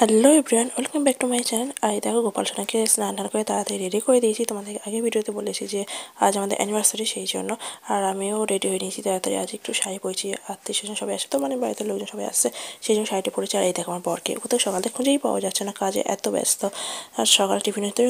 Hello everyone, welcome back to my channel. দেখো গোপাল সোনাকে স্নান করে তাড়াতাড়ি রেডি করে দিয়েছি। তোমাদের আগে ভিডিওতে বলেছি যে আজ আমাদের অ্যানিভার্সারি, সেই জন্য। আর আমিও রেডি হয়ে নিয়েছি তাড়াতাড়ি। আজ একটু শাড়ি পরেছি, আত্মীয় স্বজন সবাই আসে তো, মানে বাড়িতে লোকজন সবাই আসছে, সেই জন্য শাড়িটা পরেছি। আর এই দেখো আমার বরকে, ও তো সকালে খুঁজেই পাওয়া যাচ্ছে না, কাজে এত ব্যস্ত। আর সকাল টিফিনেতে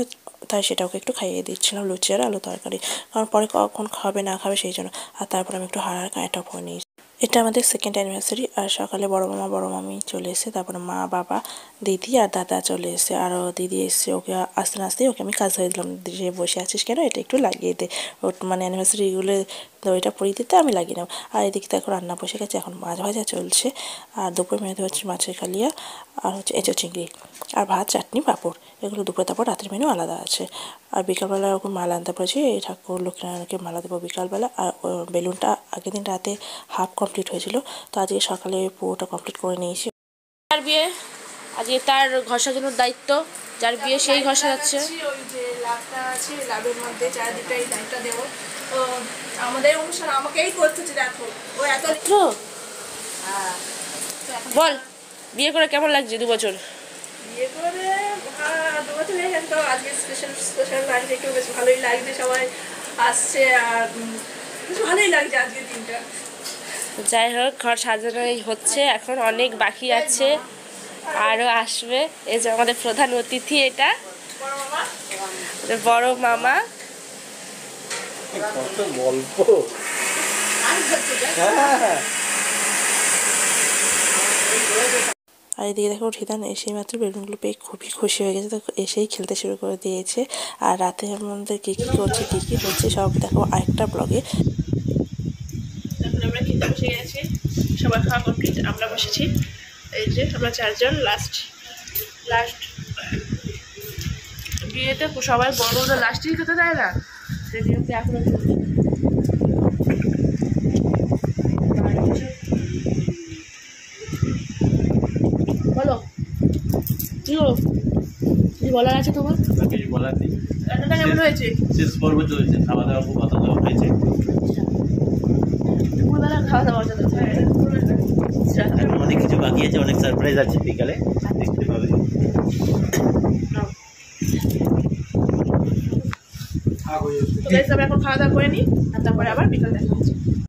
তাই সেটাকে একটু খাইয়ে দিচ্ছিলাম, লুচি আর আলু তরকারি, কারণ পরে কখন খাবে না খাবে সেই জন্য। আর তারপর আমি একটু হাড় কাঁটা পরে নিয়েছি। এটা আমাদের সেকেন্ড অ্যানিভার্সারি। আর সকালে বড় মামা বড় মামি চলে এসে, তারপরে মা বাবা দিদি আর দাদা চলে এসে, আরও দিদি এসে ওকে আস্তে না আসতেই ওকে আমি কাজ ধরে দিলাম যে বসে আছিস কেন, এটা একটু লাগিয়ে দে। ওর মানে অ্যানিভার্সারিগুলো তো ওইটা পরিয়ে দিতে আমি লাগিয়ে নেব। আর এদিকে তো এখন রান্না বসে গেছে, এখন মাছ ভাজা চলছে। আর দুপুর মেনুতে হচ্ছে মাছের কালিয়া আর হচ্ছে এঁচো চিংড়ি আর ভাত, চাটনি, পাঁপড়, এগুলো দুপুরে। তারপর রাতের মেনু আলাদা আছে। আর বিকালবেলা ওরকম মালা আনতে পড়েছি, এই ঠাকুর লক্ষ্মীনারায়ণকে মালা দেবো বিকালবেলা। আর বেলুনটা আগের দিন রাতে হাফ কমপ্লিট হয়েছিল, তো আজকে সকালে পুরোটা কমপ্লিট করে নিয়েছি। তার বিয়ে আজকে, তার ঘর সাজানোর দায়িত্ব যার বিয়ে সেই ঘর সাজাচ্ছে। ওই যে লাভটা আছে, লাভের মধ্যে চারিদিকটা এই দায়িত্বটা দেবো। তো আমাদের অনুষ্ঠান আমাকেই করতে হচ্ছে, দেখো ও এত বল, বিয়ে করে কেমন লাগছে 2 বছর? বিয়ে করে 2 বছর হয়ে গেছে, তো আজকে স্পেশাল লাগছে, একটু বেশ ভালোই লাগছে, সবাই আসছে আর বেশ ভালোই লাগছে আজকের দিনটা। যাই হোক, ঘর সাজানোই হচ্ছে, এখন অনেক বাকি আছে, আরও আসবে। এই যে আমাদের প্রধান অতিথি, এটা বড় মামা। আর এদিকে দেখো ঠিদান এসেই মাত্র বেলুনগুলো পেয়ে খুবই খুশি হয়ে গেছে, তো এসেই খেলতে শুরু করে দিয়েছে। আর রাতের মধ্যে কী কী করছে কী কী হচ্ছে সব দেখো আরেকটা ব্লগে। এখন আমরা খেতে বসে গেছি, সবার খাওয়া কমপ্লিট, আমরা বসেছি। এই যে আমরা 4 জন লাস্ট বিয়েতে সবাই বড় বড় লাস্টই খেতে দেয় না, সেই বিয়েতে এখনো বলো কি বলার আছে তোমার? কিছু বলার নেই। রান্নাটা কেমন হয়েছে? শেষ পর্ব চলছে, খাওয়া দাওয়া খুব ভালো দেওয়া হয়েছে। দুপুরবেলা খাওয়া দাওয়া চলছে, অনেক কিছু বাকি আছে, অনেক সারপ্রাইজ আছে বিকালে দেখতে পাবে। তো গাইস আমরা এখন খাওয়া দাওয়া করে নিই, আর তারপরে আবার বিকাল দেখা হচ্ছে।